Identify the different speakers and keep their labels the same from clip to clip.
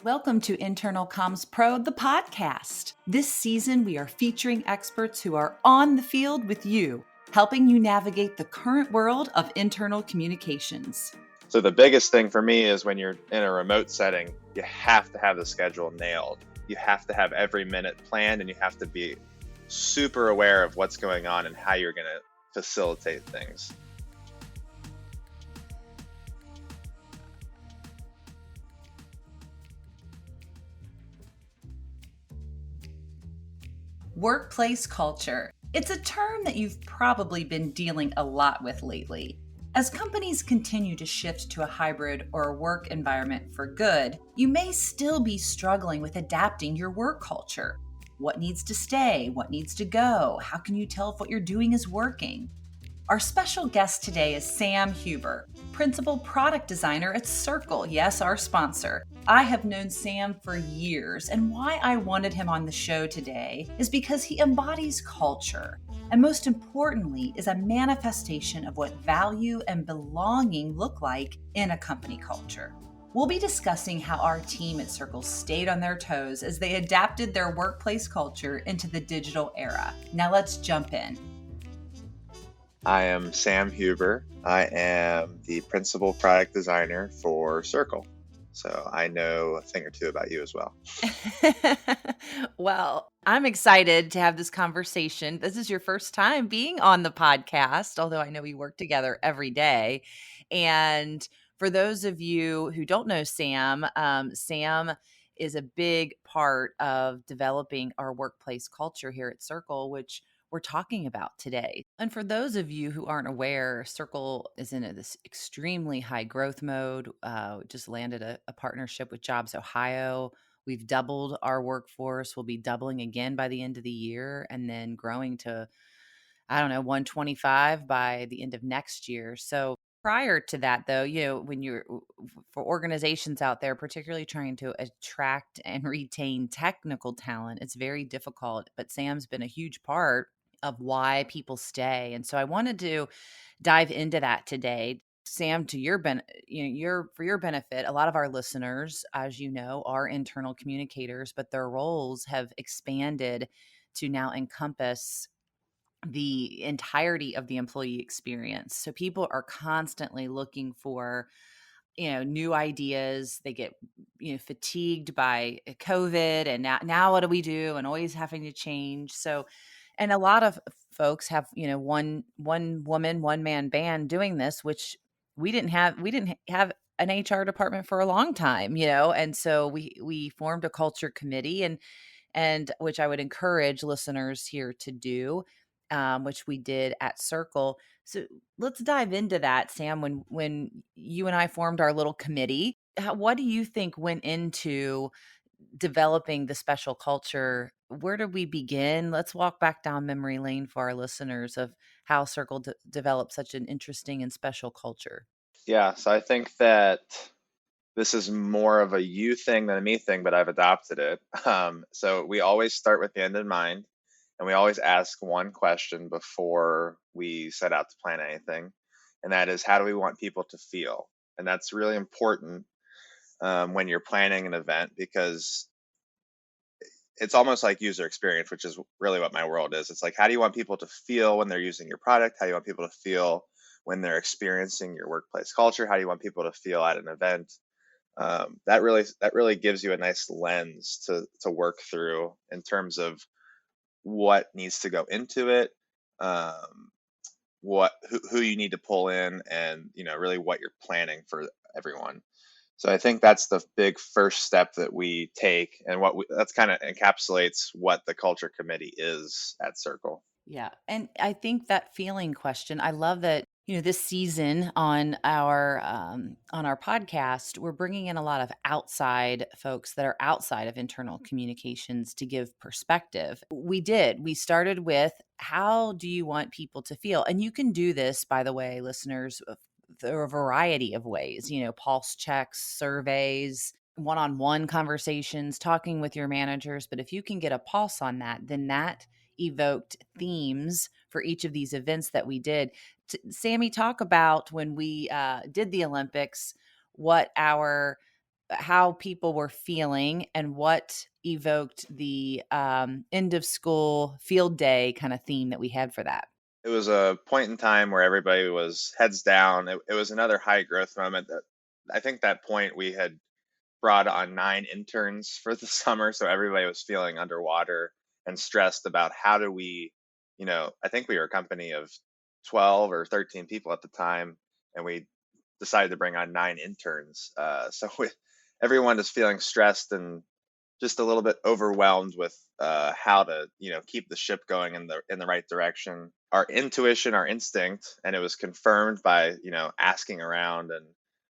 Speaker 1: Welcome to Internal Comms Pro, the podcast. This season, we are featuring experts who are on the field with you, helping you navigate the current world of internal communications.
Speaker 2: So the biggest thing for me is when you're in a remote setting, you have to have the schedule nailed. You have to have every minute planned, and you have to be super aware of what's going on and how you're going to facilitate things.
Speaker 1: Workplace culture. It's a term that you've probably been dealing a lot with lately. As companies continue to shift to a hybrid or a work environment for good, you may still be struggling with adapting your work culture. What needs to stay? What needs to go? How can you tell if what you're doing is working? Our special guest today is Sam Huber, Principal Product Designer at Cerkl, yes, our sponsor. I have known Sam for years, and why I wanted him on the show today is because he embodies culture, and most importantly, is a manifestation of what value and belonging look like in a company culture. We'll be discussing how our team at Cerkl stayed on their toes as they adapted their workplace culture into the digital era. Now let's jump in.
Speaker 2: I am Sam Huber. I am the Principal Product Designer for Cerkl. So I know a thing or two about you as well.
Speaker 1: Well, I'm excited to have this conversation. This is your first time being on the podcast, although I know we work together every day. And for those of you who don't know Sam, Sam is a big part of developing our workplace culture here at Cerkl, which we're talking about today. And for those of you who aren't aware, Cerkl is in this extremely high growth mode. Just landed a partnership with Jobs Ohio. We've doubled our workforce. We'll be doubling again by the end of the year and then growing to, 125 by the end of next year. So prior to that, though, when for organizations out there, particularly trying to attract and retain technical talent, it's very difficult. But Sam's been a huge part of why people stay. And so I wanted to dive into that today. Sam, to your for your benefit, a lot of our listeners, as you know, are internal communicators, but their roles have expanded to now encompass the entirety of the employee experience. So people are constantly looking for new ideas. They get fatigued by COVID, and now what do we do, and always having to change. So and a lot of folks have one woman, one man band doing this, which we didn't have an HR department for a long time, and so we formed a culture committee, and which I would encourage listeners here to do, which we did at Cerkl. So let's dive into that, Sam. When you and I formed our little committee, what do you think went into developing the special culture? Where did we begin? Let's walk back down memory lane for our listeners of how Cerkl developed such an interesting and special culture.
Speaker 2: Yeah, so I think that this is more of a you thing than a me thing, but I've adopted it. So we always start with the end in mind, and we always ask one question before we set out to plan anything, and that is, how do we want people to feel? And that's really important when you're planning an event, because it's almost like user experience, which is really what my world is. It's like, how do you want people to feel when they're using your product? How do you want people to feel when they're experiencing your workplace culture? How do you want people to feel at an event? That really gives you a nice lens to work through in terms of what needs to go into it, who you need to pull in, and really what you're planning for everyone. So I think that's the big first step that we take, and that's kind of encapsulates what the culture committee is at Cerkl.
Speaker 1: Yeah. And I think that feeling question, I love that, this season on our podcast, we're bringing in a lot of outside folks that are outside of internal communications to give perspective. We started with, how do you want people to feel? And you can do this, by the way, listeners, there are a variety of ways, pulse checks, surveys, one-on-one conversations, talking with your managers. But if you can get a pulse on that, then that evoked themes for each of these events that we did. Sammy, talk about when we did the Olympics, what our how people were feeling and what evoked the end of school field day kind of theme that we had for that.
Speaker 2: It was a point in time where everybody was heads down. It was another high growth moment. That I think that point we had brought on 9 interns for the summer, so everybody was feeling underwater and stressed about how do we, I think we were a company of 12 or 13 people at the time, and we decided to bring on 9 interns. Everyone is feeling stressed and just a little bit overwhelmed with how to keep the ship going in the right direction. Our intuition, our instinct, and it was confirmed by asking around. And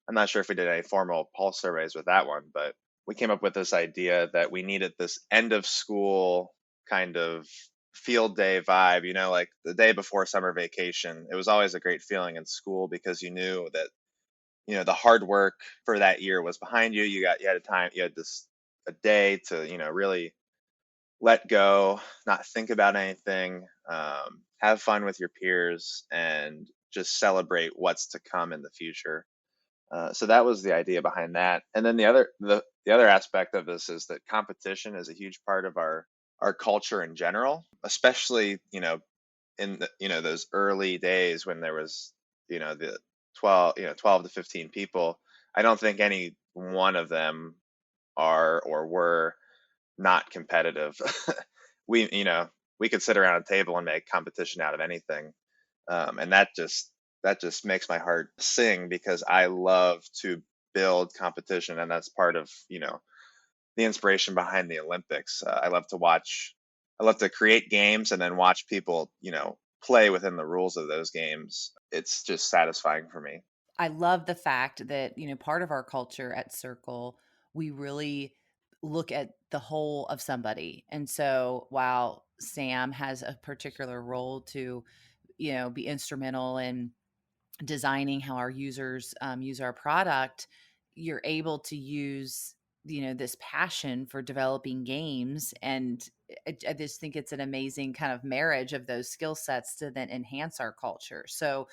Speaker 2: I'm not sure if we did any formal pulse surveys with that one, but we came up with this idea that we needed this end of school kind of field day vibe, like the day before summer vacation. It was always a great feeling in school because you knew that the hard work for that year was behind you. You had a time, you had this a day to really let go, not think about anything, have fun with your peers, and just celebrate what's to come in the future. So that was the idea behind that. And then the other aspect of this is that competition is a huge part of our culture in general, especially in those early days when there was the 12 to 15 people. I don't think any one of them are or were not competitive. We could sit around a table and make competition out of anything, and that just makes my heart sing because I love to build competition, and that's part of the inspiration behind the Olympics. I love to create games and then watch people play within the rules of those games. It's just satisfying for me.
Speaker 1: I love the fact that, part of our culture at Cerkl, we really look at the whole of somebody. And so while Sam has a particular role to, be instrumental in designing how our users use our product, you're able to use this passion for developing games, and I just think it's an amazing kind of marriage of those skill sets to then enhance our culture. So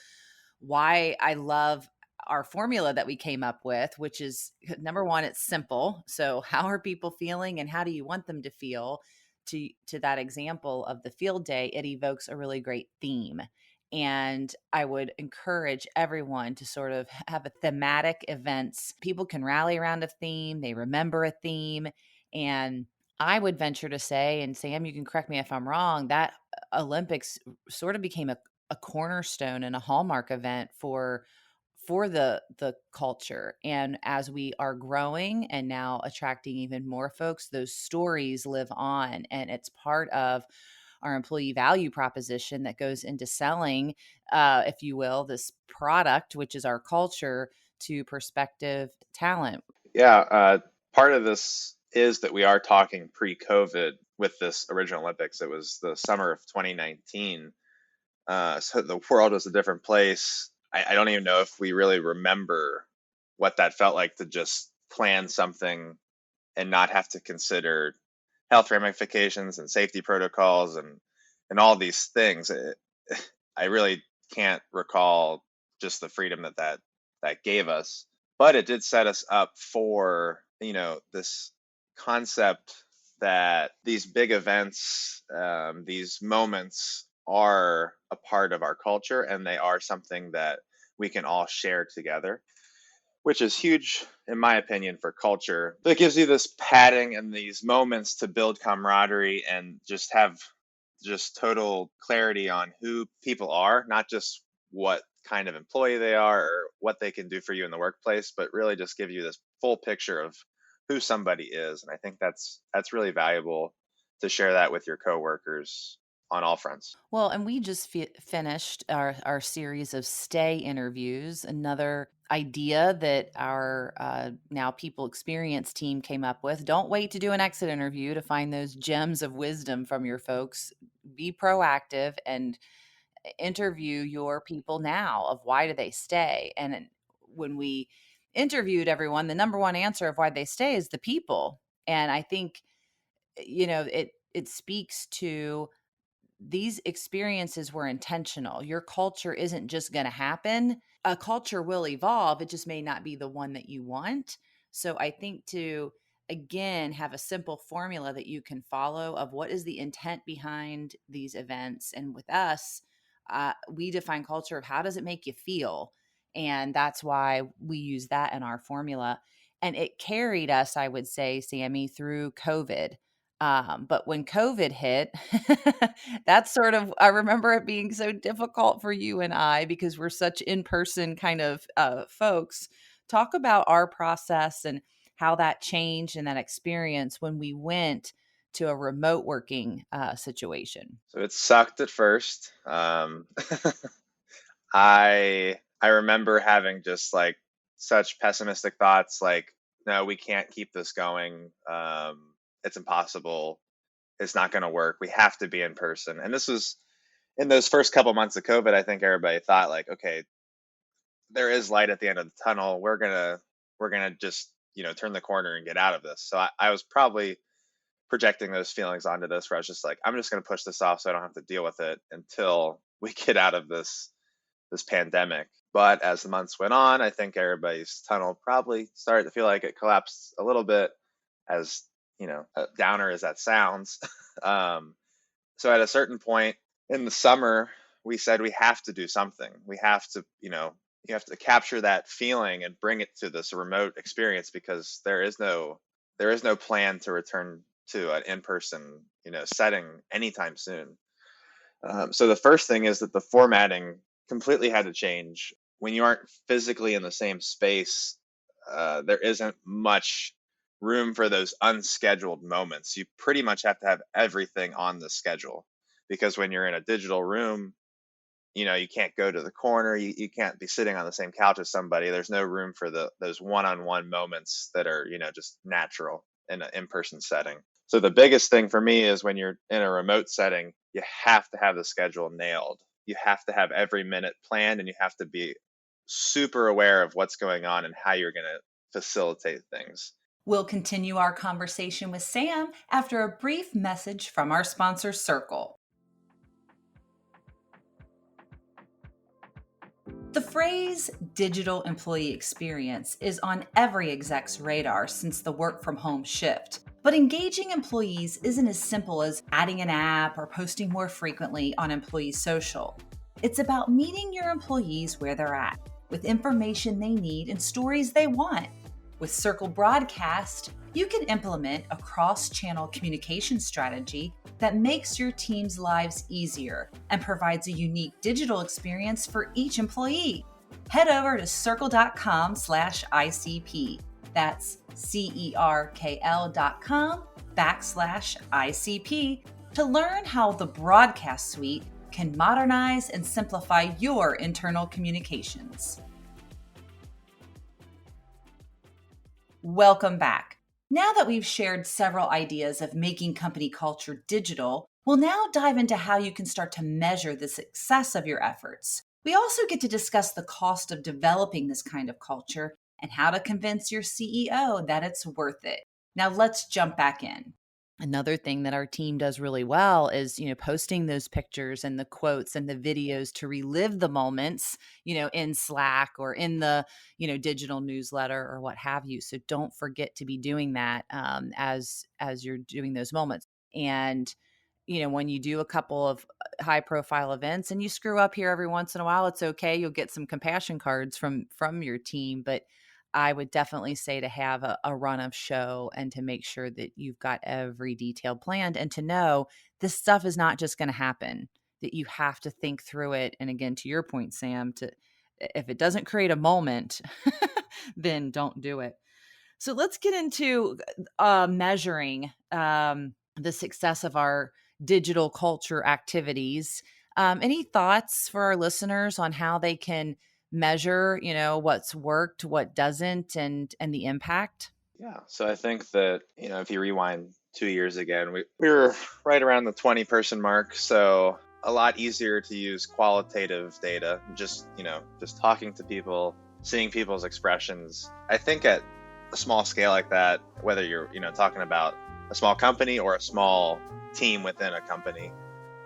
Speaker 1: why I love our formula that we came up with, which is number one, it's simple. So how are people feeling and how do you want them to feel? To that example of the field day, it evokes a really great theme. And I would encourage everyone to sort of have a thematic events. People can rally around a theme, they remember a theme. And I would venture to say, and Sam, you can correct me if I'm wrong, that Olympics sort of became a cornerstone and a hallmark event for the culture. And as we are growing and now attracting even more folks, those stories live on, and it's part of our employee value proposition that goes into selling, if you will, this product, which is our culture, to prospective talent.
Speaker 2: Yeah, part of this is that we are talking pre-COVID with this original Olympics. It was the summer of 2019. So the world was a different place. I don't even know if we really remember what that felt like to just plan something and not have to consider health ramifications and safety protocols and all these things. I really can't recall just the freedom that gave us, but it did set us up for this concept that these big events, these moments are a part of our culture and they are something that we can all share together, which is huge in my opinion for culture. It gives you this padding and these moments to build camaraderie and just have just total clarity on who people are, not just what kind of employee they are or what they can do for you in the workplace, but really just give you this full picture of who somebody is. And I think that's really valuable to share that with your coworkers on all fronts.
Speaker 1: Well, and we just finished our series of stay interviews. Another idea that our now people experience team came up with. Don't wait to do an exit interview to find those gems of wisdom from your folks. Be proactive and interview your people now of why do they stay. And when we interviewed everyone, the number one answer of why they stay is the people. And I think it speaks to these experiences were intentional. Your culture isn't just going to happen. A culture will evolve. It just may not be the one that you want. So I think to again have a simple formula that you can follow of what is the intent behind these events. And with us, we define culture of how does it make you feel, and that's why we use that in our formula. And it carried us, I would say, Sammy, through COVID. But when COVID hit, that's sort of, I remember it being so difficult for you and I because we're such in person kind of folks. Talk about our process and how that changed and that experience when we went to a remote working situation.
Speaker 2: So it sucked at first. I remember having just like such pessimistic thoughts, like, no, we can't keep this going. It's impossible. It's not going to work. We have to be in person. And this was in those first couple months of COVID. I think everybody thought like, okay, there is light at the end of the tunnel. We're gonna just turn the corner and get out of this. So I was probably projecting those feelings onto this, where I was just like, I'm just gonna push this off so I don't have to deal with it until we get out of this pandemic. But as the months went on, I think everybody's tunnel probably started to feel like it collapsed a little bit, as downer as that sounds. um, so at a certain point in the summer, we said we have to do something. We have to, you have to capture that feeling and bring it to this remote experience, because there is no plan to return to an in-person, setting anytime soon. So the first thing is that the formatting completely had to change. When you aren't physically in the same space, there isn't much room for those unscheduled moments. You pretty much have to have everything on the schedule, because when you're in a digital room, you can't go to the corner. You can't be sitting on the same couch as somebody. There's no room for those one-on-one moments that are, just natural in an in-person setting. So the biggest thing for me is when you're in a remote setting, you have to have the schedule nailed. You have to have every minute planned, and you have to be super aware of what's going on and how you're going to facilitate things.
Speaker 1: We'll continue our conversation with Sam after a brief message from our sponsor, Cerkl. The phrase digital employee experience is on every exec's radar since the work from home shift. But engaging employees isn't as simple as adding an app or posting more frequently on employee social. It's about meeting your employees where they're at, with information they need and stories they want. With Cerkl Broadcast, you can implement a cross-channel communication strategy that makes your team's lives easier and provides a unique digital experience for each employee. Head over to cerkl.com/ICP. That's CERKL.com/ICP to learn how the broadcast suite can modernize and simplify your internal communications. Welcome back. Now that we've shared several ideas of making company culture digital, we'll now dive into how you can start to measure the success of your efforts. We also get to discuss the cost of developing this kind of culture and how to convince your CEO that it's worth it. Now let's jump back in. Another thing that our team does really well is, posting those pictures and the quotes and the videos to relive the moments, in Slack or in the, digital newsletter or what have you. So don't forget to be doing that as you're doing those moments. And when you do a couple of high profile events and you screw up here every once in a while, it's okay. You'll get some compassion cards from your team, but I would definitely say to have a run of show and to make sure that you've got every detail planned, and to know this stuff is not just going to happen, that you have to think through it. And again, to your point, Sam, if it doesn't create a moment, then don't do it. So let's get into measuring the success of our digital culture activities. Any thoughts for our listeners on how they can measure, what's worked, what doesn't, and the impact?
Speaker 2: Yeah. So I think that, if you rewind 2 years again, we were right around the 20-person mark. So a lot easier to use qualitative data, just talking to people, seeing people's expressions. I think at a small scale like that, whether you're, talking about a small company or a small team within a company,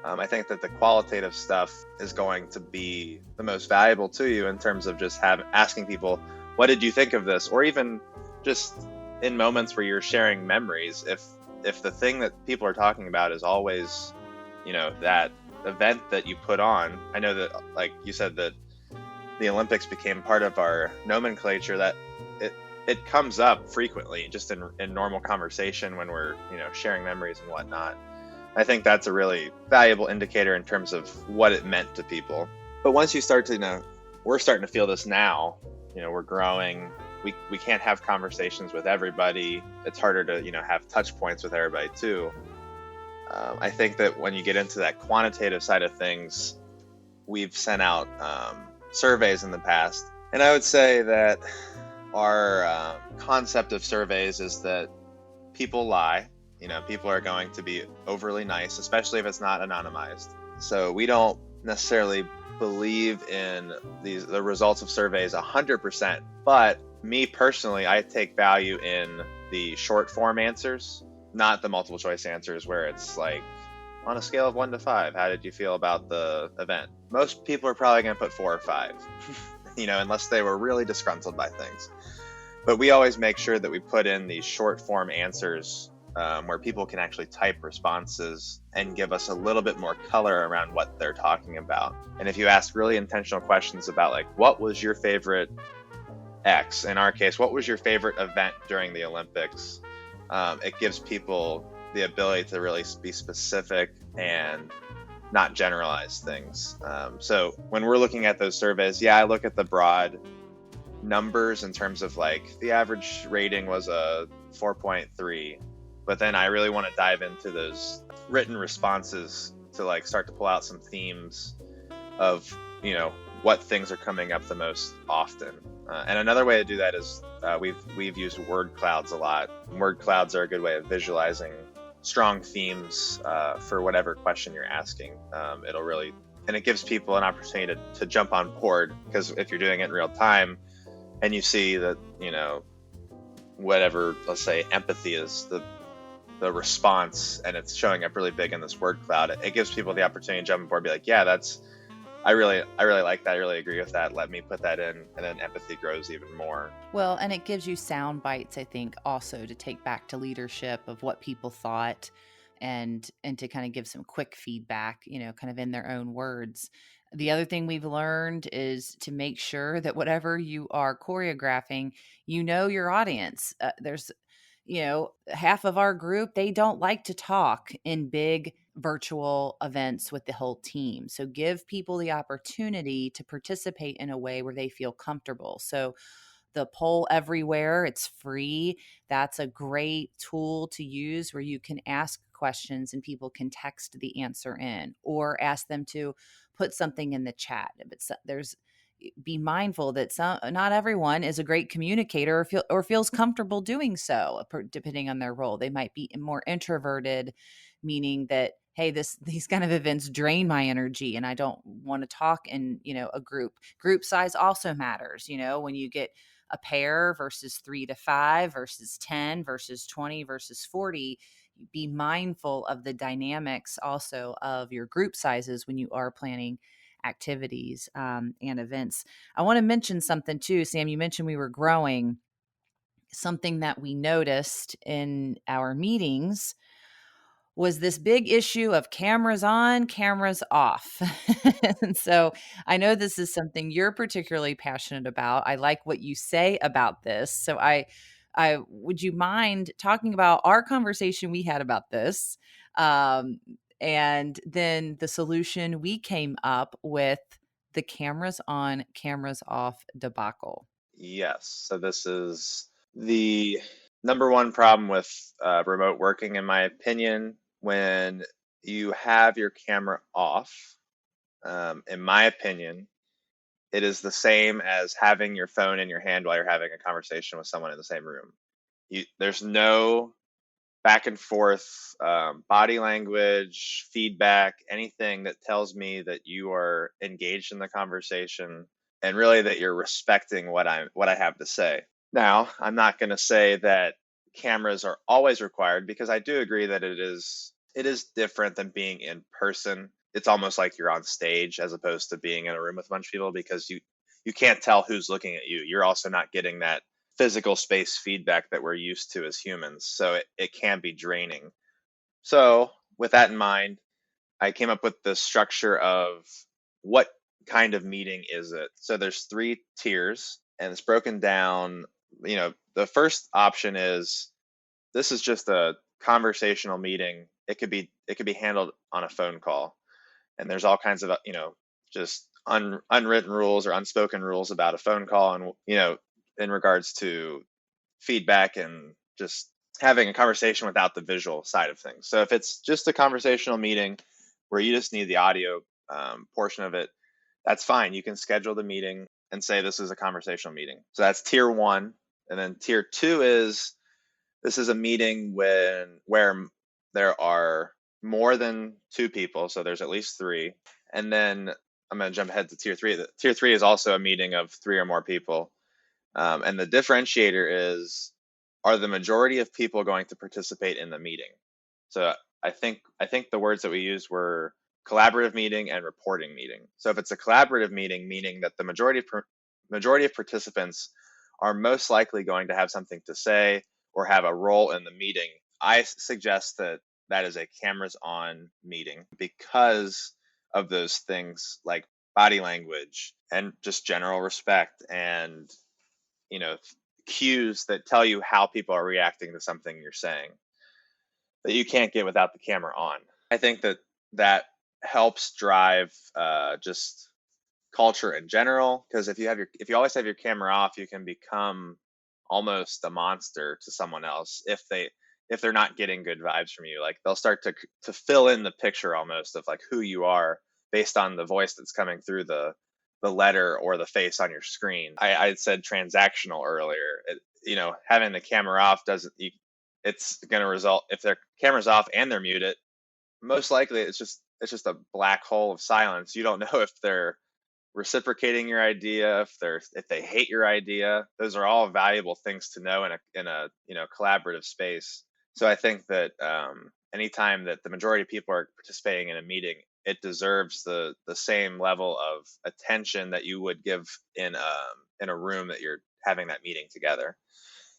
Speaker 2: I think that the qualitative stuff is going to be the most valuable to you in terms of just asking people, what did you think of this? Or even just in moments where you're sharing memories, if the thing that people are talking about is always, that event that you put on. I know that, like you said, that the Olympics became part of our nomenclature, that it comes up frequently just in normal conversation when we're, sharing memories and whatnot. I think that's a really valuable indicator in terms of what it meant to people. But once you start to, we're starting to feel this now, we're growing. We can't have conversations with everybody. It's harder to, have touch points with everybody too. I think that when you get into that quantitative side of things, we've sent out surveys in the past. And I would say that our concept of surveys is that people lie. People are going to be overly nice, especially if it's not anonymized. So we don't necessarily believe in the results of surveys 100%. But me personally, I take value in the short form answers, not the multiple choice answers where it's like, on a scale of 1 to 5, how did you feel about the event? Most people are probably going to put 4 or 5, unless they were really disgruntled by things. But we always make sure that we put in these short form answers where people can actually type responses and give us a little bit more color around what they're talking about. And if you ask really intentional questions about, like, what was your favorite X? In our case, what was your favorite event during the Olympics? It gives people the ability to really be specific and not generalize things. So when we're looking at those surveys, I look at the broad numbers in terms of, like, the average rating was a 4.3, but then I really want to dive into those written responses to, like, start to pull out some themes of, what things are coming up the most often. And another way to do that is we've used word clouds a lot. Word clouds are a good way of visualizing strong themes for whatever question you're asking. And it gives people an opportunity to jump on board, because if you're doing it in real time and you see that, whatever, let's say empathy is the response, and it's showing up really big in this word cloud, it gives people the opportunity to jump on board and be like, yeah, I really like that. I really agree with that. Let me put that in. And then empathy grows even more.
Speaker 1: Well, and it gives you sound bites, I think, also to take back to leadership of what people thought, and to kind of give some quick feedback, kind of in their own words. The other thing we've learned is to make sure that whatever you are choreographing, your audience. There's half of our group, they don't like to talk in big virtual events with the whole team. So give people the opportunity to participate in a way where they feel comfortable. So the poll everywhere, it's free. That's a great tool to use where you can ask questions and people can text the answer in, or ask them to put something in the chat. But be mindful that not everyone is a great communicator or feels comfortable doing so, depending on their role. They might be more introverted, meaning that, hey, these kind of events drain my energy and I don't want to talk in, a group size also matters. When you get a pair versus 3 to 5 versus 10 versus 20 versus 40, be mindful of the dynamics also of your group sizes when you are planning activities and events. I want to mention something too, Sam. You mentioned we were growing. Something that we noticed in our meetings was this big issue of cameras on, cameras off. And so I know this is something you're particularly passionate about. I like what you say about this. So I would you mind talking about our conversation we had about this? And then the solution we came up with, the cameras on, cameras off debacle.
Speaker 2: Yes. So this is the number one problem with remote working, in my opinion. When you have your camera off, in my opinion, it is the same as having your phone in your hand while you're having a conversation with someone in the same room. There's no back and forth body language, feedback, anything that tells me that you are engaged in the conversation and really that you're respecting what I have to say. Now, I'm not going to say that cameras are always required, because I do agree that it is different than being in person. It's almost like you're on stage as opposed to being in a room with a bunch of people, because you can't tell who's looking at you. You're also not getting that physical space feedback that we're used to as humans. So it can be draining. So with that in mind, I came up with the structure of what kind of meeting is it. So there's three tiers, and it's broken down. The first option is this is just a conversational meeting. It could be handled on a phone call, and there's all kinds of just unwritten rules or unspoken rules about a phone call, and in regards to feedback and just having a conversation without the visual side of things. So if it's just a conversational meeting where you just need the audio portion of it, that's fine. You can schedule the meeting and say this is a conversational meeting. So that's tier one. And then tier two is this is a meeting where there are more than two people. So there's at least three. And then I'm going to jump ahead to tier three. Tier three is also a meeting of three or more people. And the differentiator is, are the majority of people going to participate in the meeting? So I think the words that we used were collaborative meeting and reporting meeting. So if it's a collaborative meeting, meaning that the majority of participants are most likely going to have something to say or have a role in the meeting, I suggest that that is a cameras on meeting because of those things like body language and just general respect and you know cues that tell you how people are reacting to something you're saying that you can't get without the camera on. I think that helps drive just culture in general, because if you always have your camera off, you can become almost a monster to someone else if they're not getting good vibes from you. Like they'll start to fill in the picture almost of like who you are based on the voice that's coming through the letter or the face on your screen. I said transactional earlier. Having the camera off doesn't. It's going to result if their camera's off and they're muted. Most likely, it's just a black hole of silence. You don't know if they're reciprocating your idea, if they hate your idea. Those are all valuable things to know in a collaborative space. So I think that anytime that the majority of people are participating in a meeting, it deserves the same level of attention that you would give in a room that you're having that meeting together.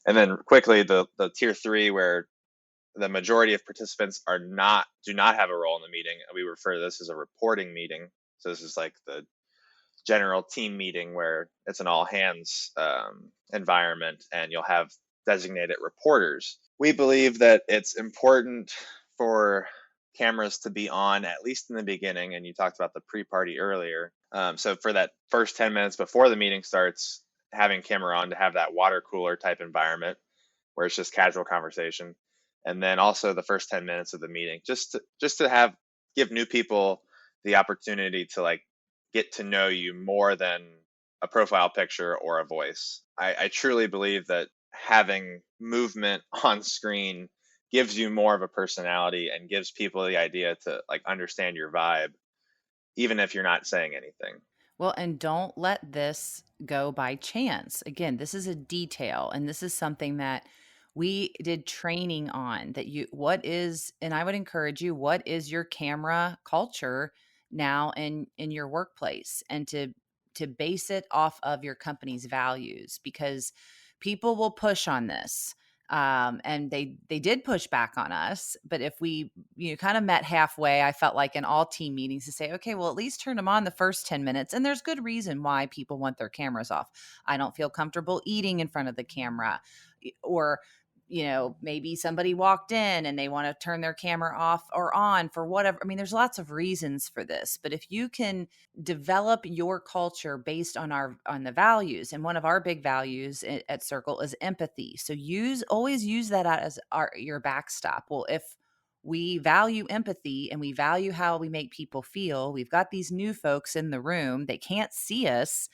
Speaker 2: And then quickly, the tier three, where the majority of participants do not have a role in the meeting. We refer to this as a reporting meeting. So this is like the general team meeting where it's an all hands environment, and you'll have designated reporters. We believe that it's important for cameras to be on at least in the beginning, and you talked about the pre-party earlier. So for that first 10 minutes before the meeting starts, having camera on to have that water cooler type environment where it's just casual conversation. And then also the first 10 minutes of the meeting, just to give new people the opportunity to like get to know you more than a profile picture or a voice. I truly believe that having movement on screen gives you more of a personality and gives people the idea to like understand your vibe, even if you're not saying anything.
Speaker 1: Well, and don't let this go by chance. Again, this is a detail, and this is something that we did training on, that what is, and I would encourage you, what is your camera culture now in your workplace, and to base it off of your company's values, because people will push on this. And they did push back on us, but if we kind of met halfway, I felt like in all team meetings to say, okay, well, at least turn them on the first 10 minutes, and there's good reason why people want their cameras off. I don't feel comfortable eating in front of the camera, or maybe somebody walked in and they want to turn their camera off or on for whatever. I mean, there's lots of reasons for this, but if you can develop your culture based on the values, and one of our big values at Cerkl is empathy. So always use that as your backstop. Well, if we value empathy and we value how we make people feel, we've got these new folks in the room, they can't see us,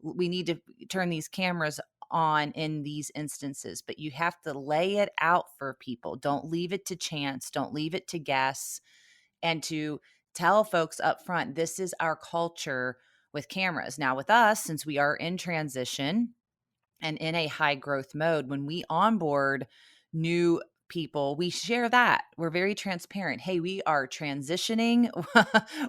Speaker 1: we need to turn these cameras on in these instances, but you have to lay it out for people. Don't leave it to chance, don't leave it to guess, and to tell folks up front, this is our culture with cameras. Now, with us, since we are in transition and in a high growth mode, when we onboard new people, we share that. We're very transparent. Hey, we are transitioning.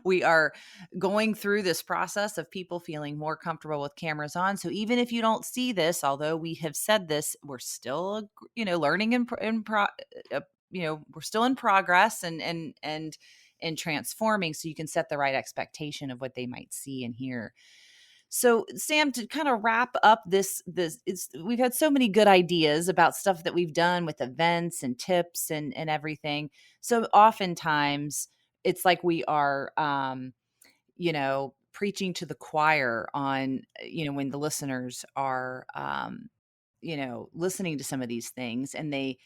Speaker 1: We are going through this process of people feeling more comfortable with cameras on. So even if you don't see this, although we have said this, we're still, learning we're still in progress and transforming, so you can set the right expectation of what they might see and hear. So, Sam, to kind of wrap up this it's we've had so many good ideas about stuff that we've done with events and tips and everything. So oftentimes it's like we are preaching to the choir on, when the listeners are listening to some of these things, and they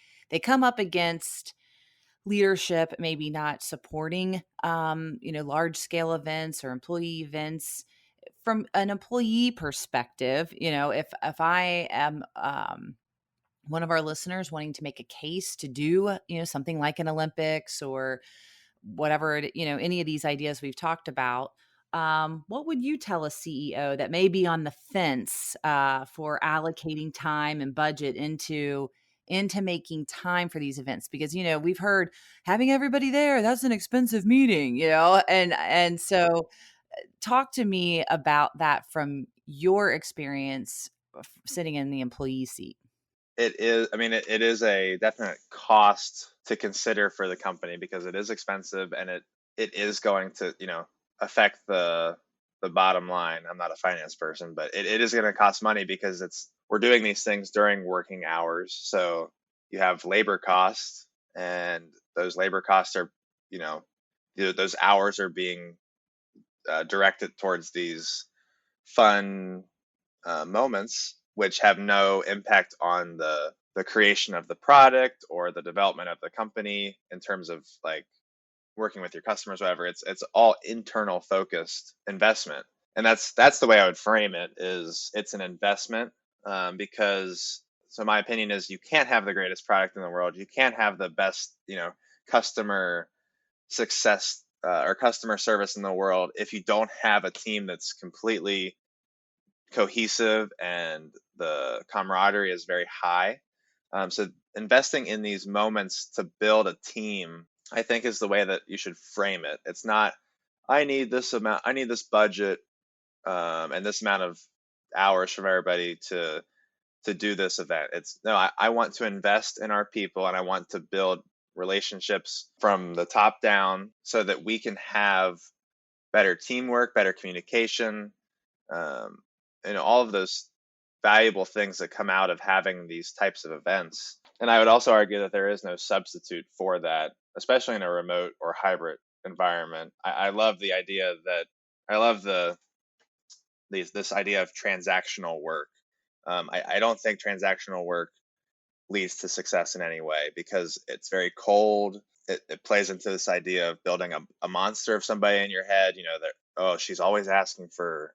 Speaker 1: come up against leadership maybe not supporting large scale events or employee events. From an employee perspective, if I am one of our listeners wanting to make a case to do something like an Olympics or whatever any of these ideas we've talked about, what would you tell a CEO that may be on the fence for allocating time and budget into making time for these events? Because we've heard having everybody there, that's an expensive meeting, and so talk to me about that from your experience sitting in the employee seat.
Speaker 2: It is, I mean, it is a definite cost to consider for the company because it is expensive and it is going to, affect the bottom line. I'm not a finance person, but it is going to cost money because we're doing these things during working hours. So you have labor costs, and those labor costs are, you know, those hours are being directed towards these fun moments, which have no impact on the creation of the product or the development of the company in terms of like working with your customers, whatever. It's all internal focused investment, and that's the way I would frame it. Is it's an investment, because so my opinion is you can't have the greatest product in the world, you can't have the best customer success or customer service in the world if you don't have a team that's completely cohesive and the camaraderie is very high. So investing in these moments to build a team, I think, is the way that you should frame it. It's not, I need this amount, I need this budget, and this amount of hours from everybody to do this event. It's no, I want to invest in our people and I want to build relationships from the top down so that we can have better teamwork, better communication, um, and all of those valuable things that come out of having these types of events. And I would also argue that there is no substitute for that, especially in a remote or hybrid environment. I love the idea that I love this idea of transactional work. I don't think transactional work leads to success in any way because it's very cold. It plays into this idea of building a monster of somebody in your head, that, oh, she's always asking for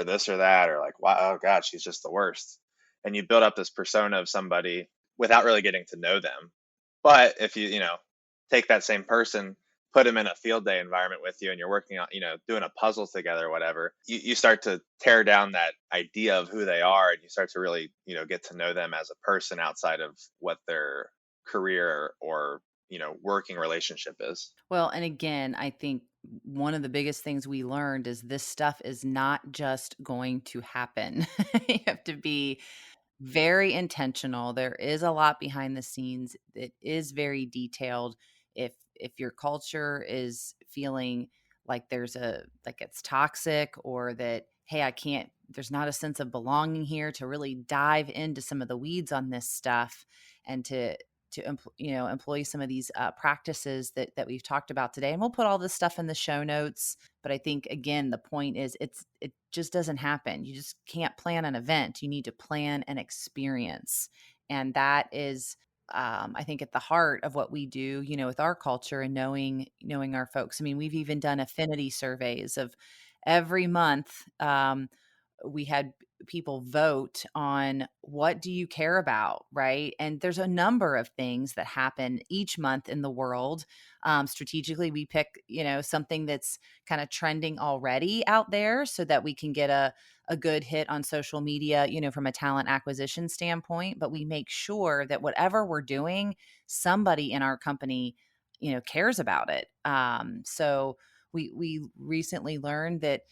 Speaker 2: this or that, or like, wow, oh god, she's just the worst. And you build up this persona of somebody without really getting to know them. But if you take that same person, put them in a field day environment with you and you're working on, doing a puzzle together or whatever, you start to tear down that idea of who they are, and you start to really, get to know them as a person outside of what their career or, working relationship is.
Speaker 1: Well, and again, I think one of the biggest things we learned is this stuff is not just going to happen. You have to be very intentional. There is a lot behind the scenes. It is very detailed. If your culture is feeling like it's toxic, or that, hey, I can't, there's not a sense of belonging here, to really dive into some of the weeds on this stuff and to employ some of these practices that we've talked about today. And we'll put all this stuff in the show notes. But I think, again, the point is it just doesn't happen. You just can't plan an event. You need to plan an experience. And that is, I think, at the heart of what we do, with our culture and knowing our folks. I mean, we've even done affinity surveys of every month. We had people vote on what do you care about, right? And there's a number of things that happen each month in the world. Strategically, we pick, something that's kind of trending already out there so that we can get a good hit on social media, from a talent acquisition standpoint. But we make sure that whatever we're doing, somebody in our company, cares about it. So we recently learned that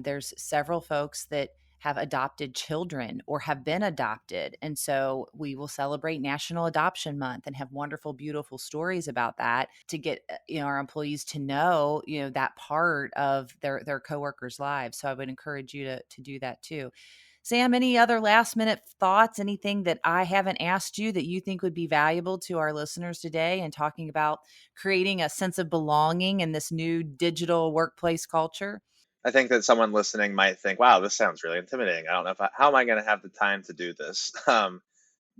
Speaker 1: there's several folks that have adopted children or have been adopted. And so we will celebrate National Adoption Month and have wonderful, beautiful stories about that to get our employees to know, that part of their coworkers' lives. So I would encourage you to do that too. Sam, any other last minute thoughts, anything that I haven't asked you that you think would be valuable to our listeners today in talking about creating a sense of belonging in this new digital workplace culture?
Speaker 2: I think that someone listening might think, wow, this sounds really intimidating. I don't know how am I going to have the time to do this? But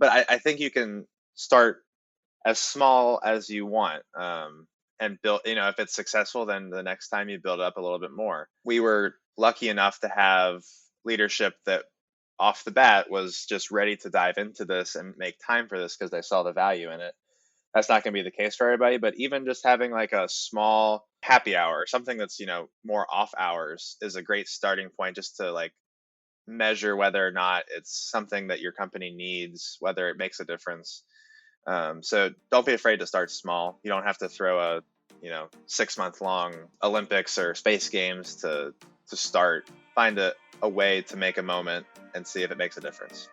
Speaker 2: I think you can start as small as you want, and build, if it's successful, then the next time you build up a little bit more. We were lucky enough to have leadership that off the bat was just ready to dive into this and make time for this because they saw the value in it. That's not going to be the case for everybody, but even just having like a small happy hour, something that's, more off hours, is a great starting point just to like measure whether or not it's something that your company needs, whether it makes a difference. So don't be afraid to start small. You don't have to throw a 6-month long Olympics or space games to start. Find a way to make a moment and see if it makes a difference.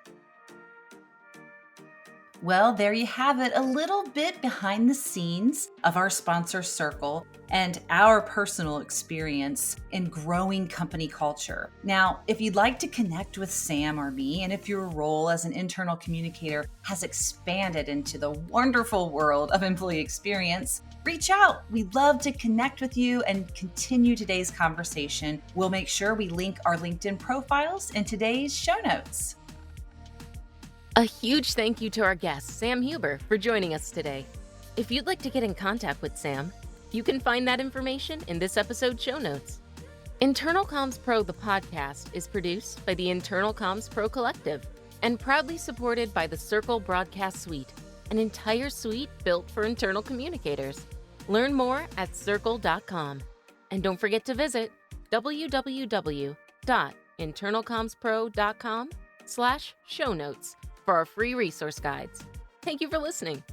Speaker 1: Well, there you have it, a little bit behind the scenes of our sponsor, Cerkl, and our personal experience in growing company culture. Now, if you'd like to connect with Sam or me, and if your role as an internal communicator has expanded into the wonderful world of employee experience, reach out. We'd love to connect with you and continue today's conversation. We'll make sure we link our LinkedIn profiles in today's show notes.
Speaker 3: A huge thank you to our guest, Sam Huber, for joining us today. If you'd like to get in contact with Sam, you can find that information in this episode's show notes. Internal Comms Pro, the podcast, is produced by the Internal Comms Pro Collective and proudly supported by the Cerkl Broadcast Suite, an entire suite built for internal communicators. Learn more at cerkl.com. And don't forget to visit www.internalcommspro.com/show notes for our free resource guides. Thank you for listening.